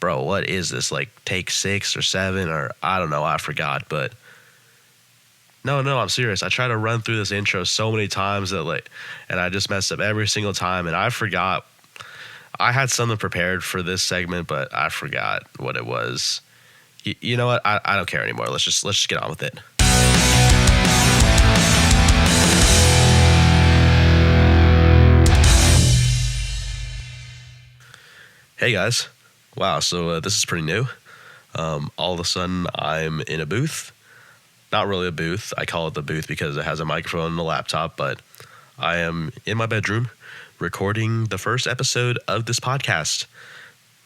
bro, what is this? Like take 6 or 7 or I don't know. I forgot. But no, I'm serious. I tried to run through this intro so many times and I just messed up every single time. And I forgot. I had something prepared for this segment, but I forgot what it was. You know what? I don't care anymore. Let's just get on with it. Hey guys. Wow, so this is pretty new. All of a sudden, I'm in a booth. Not really a booth. I call it the booth because it has a microphone and a laptop, but I am in my bedroom recording the first episode of this podcast.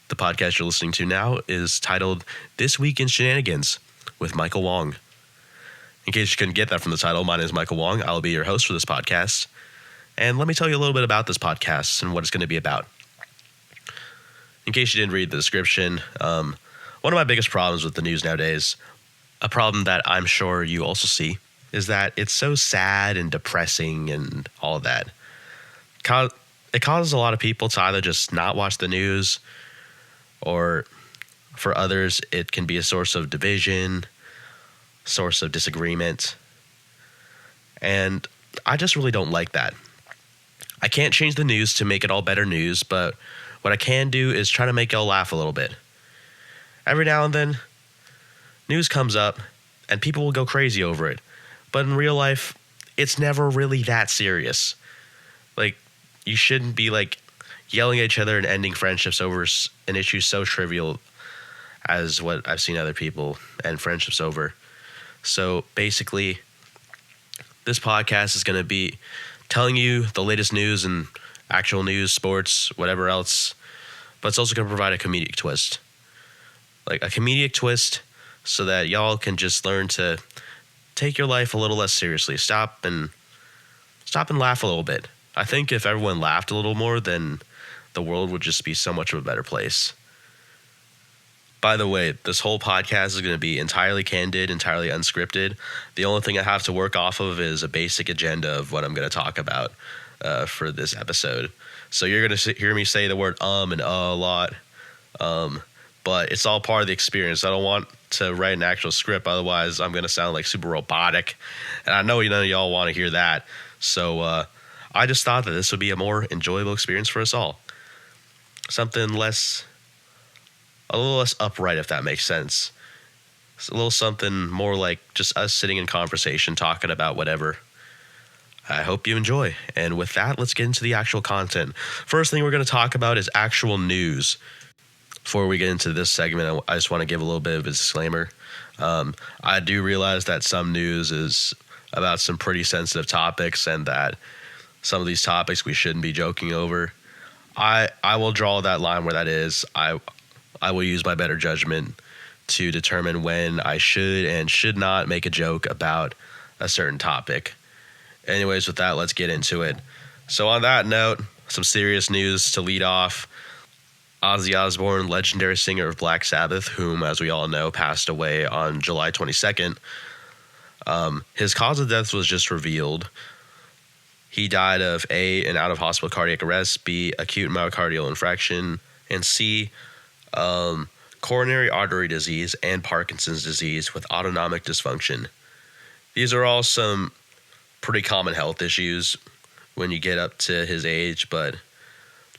The podcast you're listening to now is titled This Week in Shenanigans with Michael Wong. In case you couldn't get that from the title, my name is Michael Wong. I'll be your host for this podcast. And let me tell you a little bit about this podcast and what it's going to be about. In case you didn't read the description, one of my biggest problems with the news nowadays, a problem that I'm sure you also see, is that it's so sad and depressing and all of that. It causes a lot of people to either just not watch the news, or for others, it can be a source of division, source of disagreement. And I just really don't like that. I can't change the news to make it all better news, but what I can do is try to make y'all laugh a little bit. Every now and then, news comes up and people will go crazy over it. But in real life, it's never really that serious. Like, you shouldn't be like yelling at each other and ending friendships over an issue so trivial as what I've seen other people end friendships over. So basically, this podcast is going to be telling you the latest news and actual news, sports, whatever else, but it's also going to provide a comedic twist. Like a comedic twist so that y'all can just learn to take your life a little less seriously. Stop and laugh a little bit. I think if everyone laughed a little more, then the world would just be so much of a better place. By the way, this whole podcast is going to be entirely candid, entirely unscripted. The only thing I have to work off of is a basic agenda of what I'm going to talk about for this episode. So you're going to hear me say the word and a lot, but it's all part of the experience. I don't want to write an actual script, otherwise I'm going to sound like super robotic, and I know none of y'all want to hear that. So I just thought that this would be a more enjoyable experience for us all. Something a little less upright, if that makes sense. It's a little something more like just us sitting in conversation, talking about whatever. I hope you enjoy. And with that, let's get into the actual content. First thing we're going to talk about is actual news. Before we get into this segment, I just want to give a little bit of a disclaimer. I do realize that some news is about some pretty sensitive topics and that some of these topics we shouldn't be joking over. I will draw that line where that is. I will use my better judgment to determine when I should and should not make a joke about a certain topic. Anyways, with that, let's get into it. So on that note, some serious news to lead off. Ozzy Osbourne, legendary singer of Black Sabbath, whom, as we all know, passed away on July 22nd. His cause of death was just revealed. He died of A, an out-of-hospital cardiac arrest, B, acute myocardial infarction, and C, coronary artery disease and Parkinson's disease with autonomic dysfunction. These are all some pretty common health issues when you get up to his age, but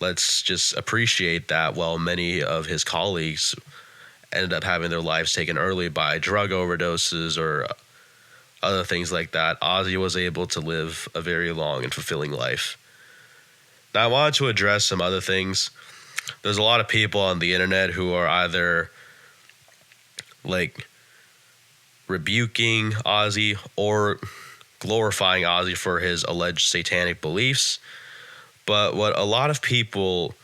let's just appreciate that while many of his colleagues ended up having their lives taken early by drug overdoses or other things like that, Ozzy was able to live a very long and fulfilling life. Now, I wanted to address some other things. There's a lot of people on the internet who are either like rebuking Ozzy or glorifying Ozzy for his alleged satanic beliefs. But what a lot of people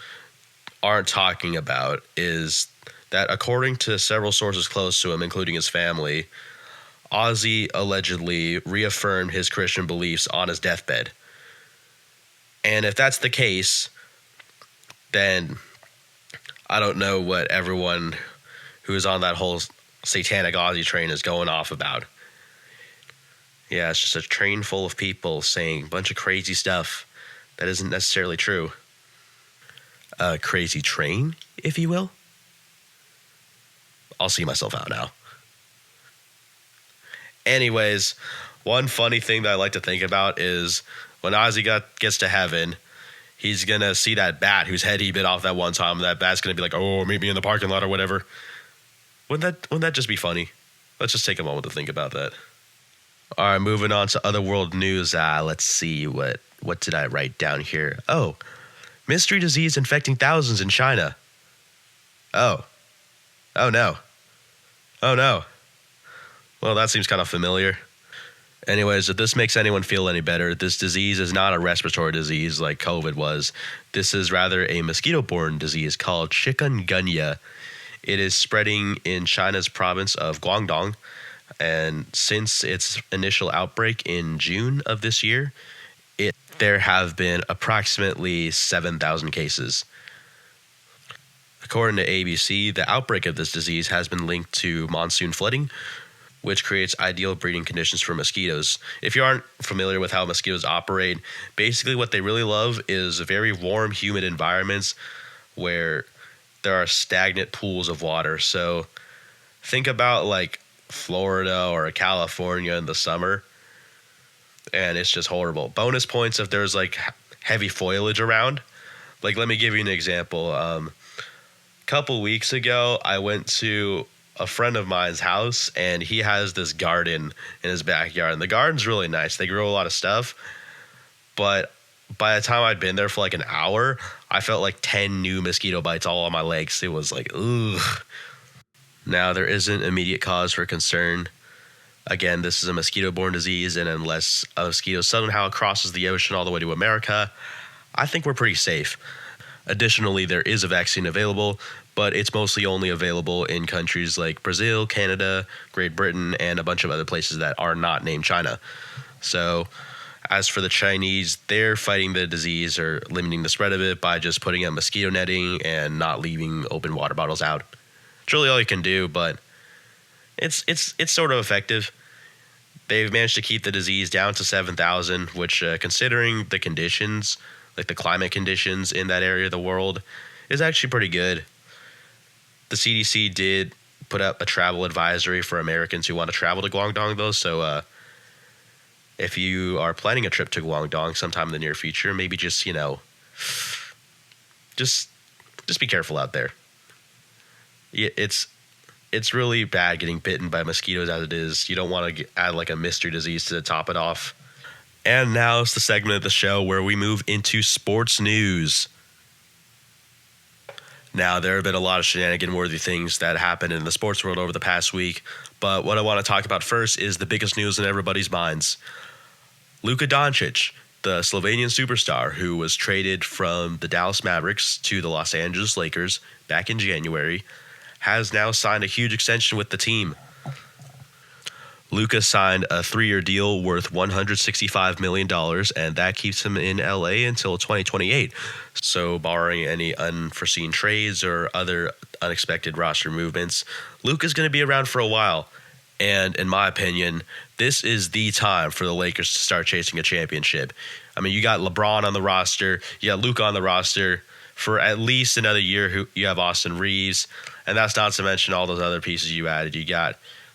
aren't talking about is that according to several sources close to him, including his family, Ozzy allegedly reaffirmed his Christian beliefs on his deathbed. And if that's the case, then I don't know what everyone who is on that whole satanic Ozzy train is going off about. Yeah, it's just a train full of people saying a bunch of crazy stuff that isn't necessarily true. A crazy train, if you will? I'll see myself out now. Anyways, one funny thing that I like to think about is when Ozzy gets to heaven, he's going to see that bat whose head he bit off that one time. And that bat's going to be like, oh, meet me in the parking lot or whatever. Wouldn't that just be funny? Let's just take a moment to think about that. All right, moving on to other world news. Let's see, what did I write down here? Oh, mystery disease infecting thousands in China. Oh no. Well, that seems kind of familiar. Anyways, if this makes anyone feel any better, this disease is not a respiratory disease like COVID was. This is rather a mosquito-borne disease called chikungunya. It is spreading in China's province of Guangdong. And since its initial outbreak in June of this year, there have been approximately 7,000 cases. According to ABC, the outbreak of this disease has been linked to monsoon flooding, which creates ideal breeding conditions for mosquitoes. If you aren't familiar with how mosquitoes operate, basically what they really love is very warm, humid environments where there are stagnant pools of water. So think about like Florida or California in the summer, and it's just horrible. Bonus points if there's like heavy foliage around. Like, let me give you an example. A couple weeks ago, I went to a friend of mine's house, and he has this garden in his backyard, and the garden's really nice. They grow a lot of stuff, but by the time I'd been there for like an hour, I felt like 10 new mosquito bites all on my legs. It was like, ugh. Now, there isn't immediate cause for concern. Again, this is a mosquito-borne disease, and unless a mosquito somehow crosses the ocean all the way to America, I think we're pretty safe. Additionally, there is a vaccine available, but it's mostly only available in countries like Brazil, Canada, Great Britain, and a bunch of other places that are not named China. So, as for the Chinese, they're fighting the disease or limiting the spread of it by just putting up mosquito netting and not leaving open water bottles out. It's really all you can do, but it's sort of effective. They've managed to keep the disease down to 7,000, which, considering the conditions, like the climate conditions in that area of the world, is actually pretty good. The CDC did put up a travel advisory for Americans who want to travel to Guangdong, though. So if you are planning a trip to Guangdong sometime in the near future, maybe just be careful out there. It's really bad getting bitten by mosquitoes as it is. You don't want to add like a mystery disease to top it off. And now it's the segment of the show where we move into sports news. Now, there have been a lot of shenanigan-worthy things that happened in the sports world over the past week, but what I want to talk about first is the biggest news in everybody's minds. Luka Doncic, the Slovenian superstar who was traded from the Dallas Mavericks to the Los Angeles Lakers back in January, has now signed a huge extension with the team. Luka signed a 3-year deal worth $165 million, and that keeps him in LA until 2028. So, barring any unforeseen trades or other unexpected roster movements, Luka's going to be around for a while. And in my opinion, this is the time for the Lakers to start chasing a championship. I mean, you got LeBron on the roster, you got Luka on the roster. For at least another year, you have Austin Reeves, and that's not to mention all those other pieces you added.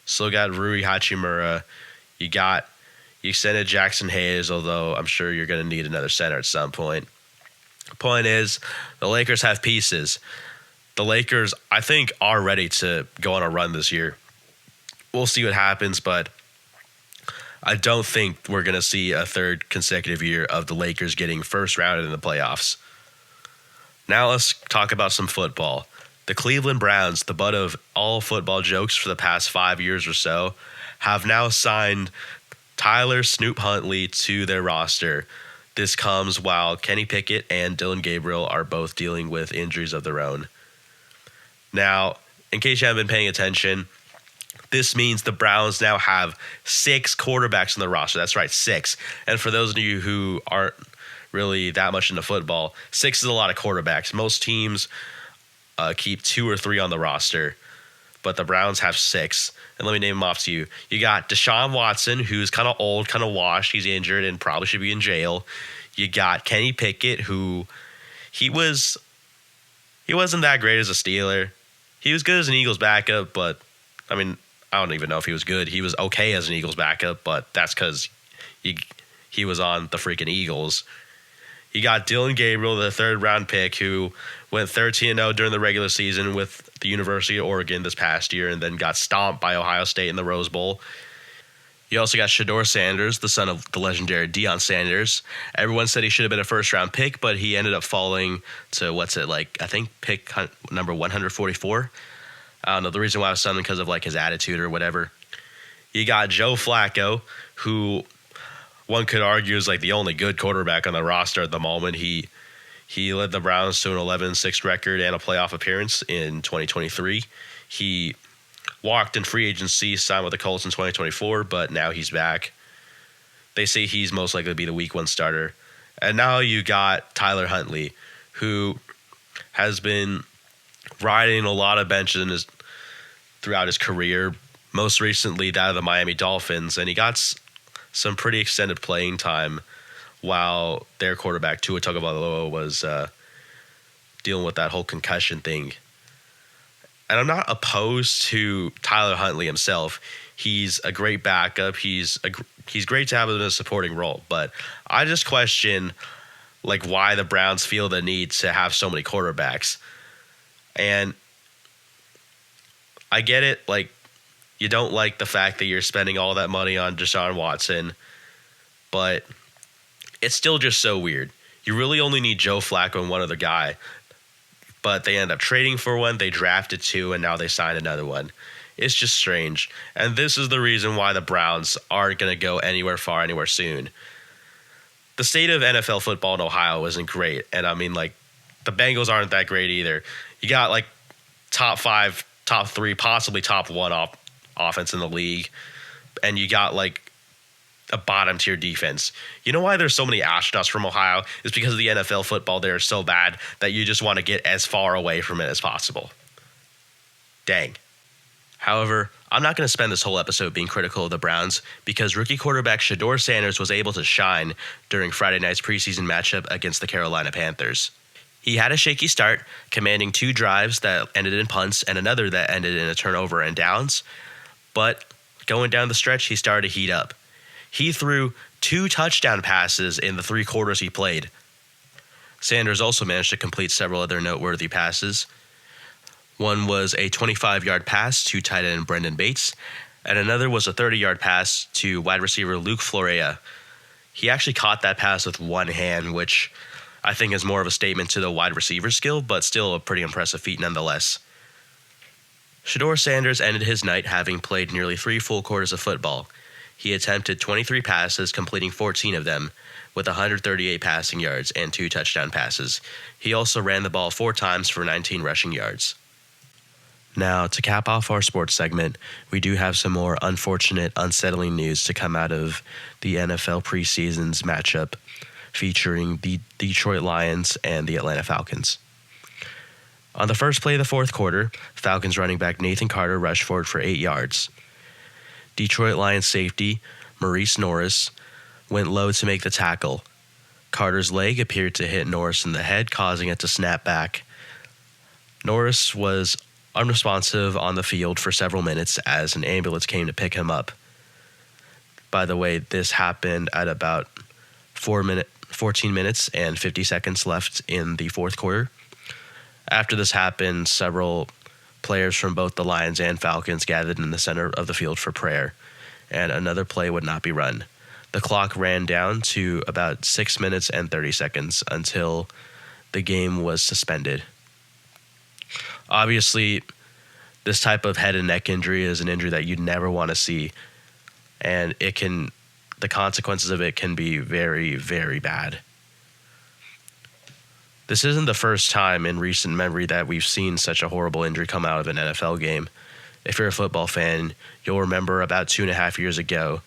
Still got Rui Hachimura. You extended Jackson Hayes, although I'm sure you're going to need another center at some point. Point is, the Lakers have pieces. The Lakers, I think, are ready to go on a run this year. We'll see what happens, but I don't think we're going to see a third consecutive year of the Lakers getting first rounded in the playoffs. Now let's talk about some football. The Cleveland Browns, the butt of all football jokes for the past 5 years or so, have now signed Tyler Snoop Huntley to their roster. This comes while Kenny Pickett and Dylan Gabriel are both dealing with injuries of their own. Now, in case you haven't been paying attention, this means the Browns now have 6 quarterbacks on the roster. That's right, 6. And for those of you who aren't really that much into football, 6 is a lot of quarterbacks. Most teams keep 2 or 3 on the roster, but the Browns have 6. And let me name them off to you. You got Deshaun Watson, who's kind of old, kind of washed. He's injured and probably should be in jail. You got Kenny Pickett, who he wasn't that great as a Steeler. he was good as an Eagles backup, but I mean, I don't even know if he was good. He was okay as an Eagles backup, but that's because he was on the freaking Eagles. You got Dylan Gabriel, the third-round pick, who went 13-0 during the regular season with the University of Oregon this past year and then got stomped by Ohio State in the Rose Bowl. You also got Shedeur Sanders, the son of the legendary Deion Sanders. Everyone said he should have been a first-round pick, but he ended up falling to, I think pick number 144. I don't know. The reason why it was something because of his attitude or whatever. You got Joe Flacco, who one could argue is the only good quarterback on the roster at the moment. He led the Browns to an 11-6 record and a playoff appearance in 2023. He walked in free agency, signed with the Colts in 2024, but now he's back. They say he's most likely to be the week 1 starter. And now you got Tyler Huntley, who has been riding a lot of benches throughout his career, most recently that of the Miami Dolphins, and he got some pretty extended playing time while their quarterback Tua Tagovailoa was dealing with that whole concussion thing. And I'm not opposed to Tyler Huntley himself. He's a great backup. He's great to have him in a supporting role. But I just question why the Browns feel the need to have so many quarterbacks. And I get it. You don't like the fact that you're spending all that money on Deshaun Watson, but it's still just so weird. You really only need Joe Flacco and one other guy, but they end up trading for one, they drafted 2, and now they signed another one. It's just strange. And this is the reason why the Browns aren't going to go anywhere far, anywhere soon. The state of NFL football in Ohio isn't great, and I mean, the Bengals aren't that great either. You got, top 5, top 3, possibly top 1 offense in the league, and you got a bottom tier defense. You know why there's so many astronauts from Ohio? It's because of the NFL football there is so bad that you just want to get as far away from it as possible. Dang. However, I'm not going to spend this whole episode being critical of the Browns because rookie quarterback Shedeur Sanders was able to shine during Friday night's preseason matchup against the Carolina Panthers. He had a shaky start, commanding 2 drives that ended in punts and another that ended in a turnover and downs. But going down the stretch, he started to heat up. He threw 2 touchdown passes in the 3 quarters he played. Sanders also managed to complete several other noteworthy passes. One was a 25-yard pass to tight end Brendan Bates, and another was a 30-yard pass to wide receiver Luke Florea. He actually caught that pass with one hand, which I think is more of a statement to the wide receiver skill, but still a pretty impressive feat nonetheless. Shedeur Sanders ended his night having played nearly 3 full quarters of football. He attempted 23 passes, completing 14 of them, with 138 passing yards and 2 touchdown passes. He also ran the ball 4 times for 19 rushing yards. Now, to cap off our sports segment, we do have some more unfortunate, unsettling news to come out of the NFL preseason's matchup featuring the Detroit Lions and the Atlanta Falcons. On the first play of the fourth quarter, Falcons running back Nathan Carter rushed forward for 8 yards. Detroit Lions safety Maurice Norris went low to make the tackle. Carter's leg appeared to hit Norris in the head, causing it to snap back. Norris was unresponsive on the field for several minutes as an ambulance came to pick him up. By the way, this happened at about 14 minutes and 50 seconds left in the fourth quarter. After this happened, several players from both the Lions and Falcons gathered in the center of the field for prayer, and another play would not be run. The clock ran down to about 6 minutes and 30 seconds until the game was suspended. Obviously, this type of head and neck injury is an injury that you'd never want to see, and the consequences of it can be very, very bad. This isn't the first time in recent memory that we've seen such a horrible injury come out of an NFL game. If you're a football fan, you'll remember about 2.5 years ago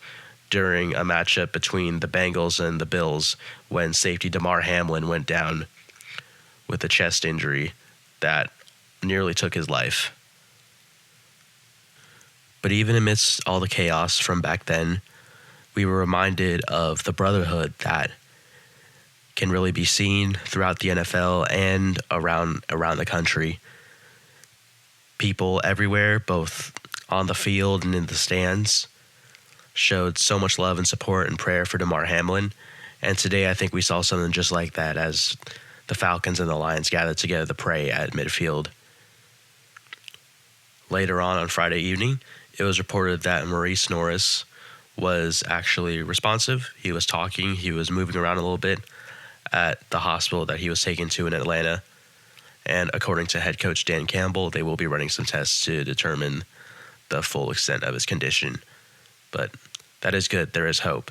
during a matchup between the Bengals and the Bills when safety Damar Hamlin went down with a chest injury that nearly took his life. But even amidst all the chaos from back then, we were reminded of the brotherhood that can really be seen throughout the NFL and around the country People everywhere, both on the field and in the stands, showed so much love and support and prayer for Damar Hamlin. And today I think we saw something just like that as the Falcons and the Lions gathered together to pray at midfield. Later on Friday evening, it was reported that Maurice Norris was actually responsive. He was talking, he was moving around a little bit at the hospital that he was taken to in Atlanta. And according to head coach Dan Campbell, they will be running some tests to determine the full extent of his condition. But that is good. There is hope.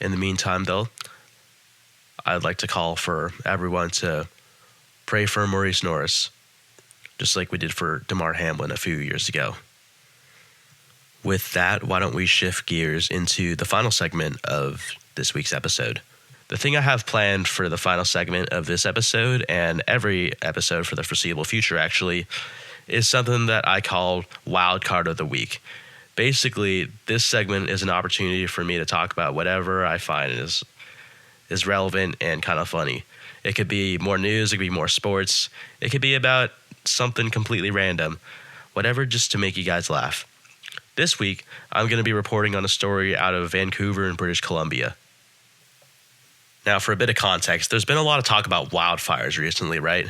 In the meantime, though, I'd like to call for everyone to pray for Maurice Norris, just like we did for Damar Hamlin a few years ago. With that, why don't we shift gears into the final segment of this week's episode? The thing I have planned for the final segment of this episode, and every episode for the foreseeable future actually, is something that I call Wild Card of the Week. Basically, this segment is an opportunity for me to talk about whatever I find is relevant and kind of funny. It could be more news, it could be more sports, it could be about something completely random, whatever, just to make you guys laugh. This week, I'm going to be reporting on a story out of Vancouver in British Columbia. Now, for a bit of context, there's been a lot of talk about wildfires recently, right?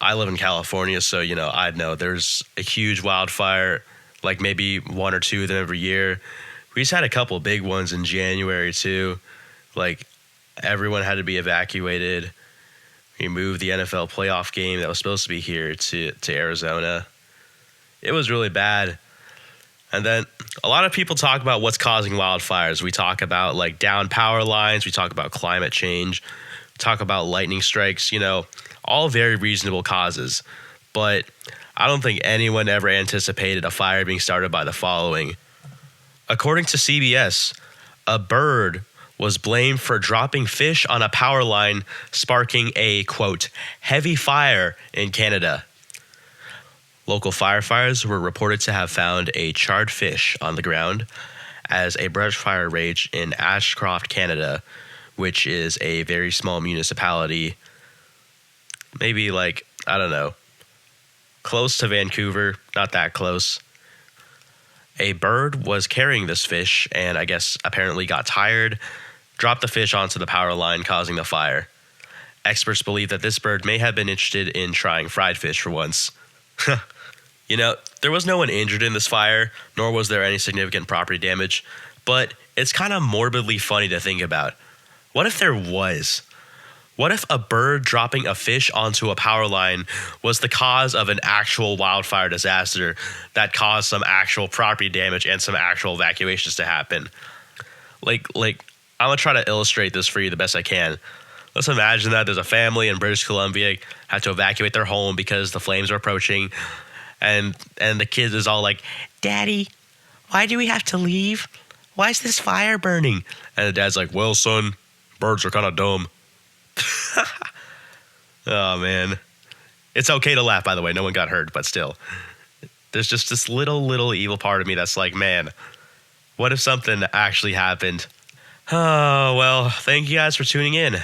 I live in California, so, I know there's a huge wildfire, like maybe one or two of them every year. We just had a couple big ones in January, too. Like, everyone had to be evacuated. We moved the NFL playoff game that was supposed to be here to Arizona. It was really bad. And then a lot of people talk about what's causing wildfires. We talk about like down power lines. We talk about climate change. We talk about lightning strikes, all very reasonable causes. But I don't think anyone ever anticipated a fire being started by the following. According to CBS, a bird was blamed for dropping fish on a power line, sparking a, quote, heavy fire in Canada. Local firefighters were reported to have found a charred fish on the ground as a brush fire raged in Ashcroft, Canada, which is a very small municipality, maybe close to Vancouver, not that close. A bird was carrying this fish and I guess apparently got tired, dropped the fish onto the power line, causing the fire. Experts believe that this bird may have been interested in trying fried fish for once. There was no one injured in this fire, nor was there any significant property damage, but it's kind of morbidly funny to think about. What if there was? What if a bird dropping a fish onto a power line was the cause of an actual wildfire disaster that caused some actual property damage and some actual evacuations to happen? I'm going to try to illustrate this for you the best I can. Let's imagine that there's a family in British Columbia had to evacuate their home because the flames are approaching. And the kid is all like, Daddy, why do we have to leave? Why is this fire burning? And the dad's like, well, son, birds are kind of dumb. Oh, man. It's okay to laugh, by the way. No one got hurt, but still. There's just this little evil part of me that's like, man, what if something actually happened? Oh, well, thank you guys for tuning in.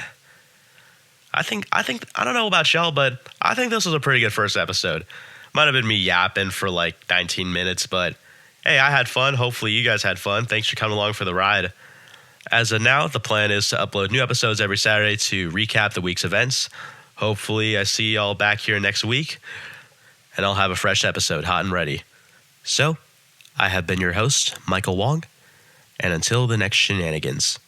I don't know about y'all, but I think this was a pretty good first episode. Might have been me yapping for 19 minutes, but hey, I had fun. Hopefully you guys had fun. Thanks for coming along for the ride. As of now, the plan is to upload new episodes every Saturday to recap the week's events. Hopefully I see y'all back here next week, and I'll have a fresh episode hot and ready. So, I have been your host, Michael Wong, and until the next shenanigans.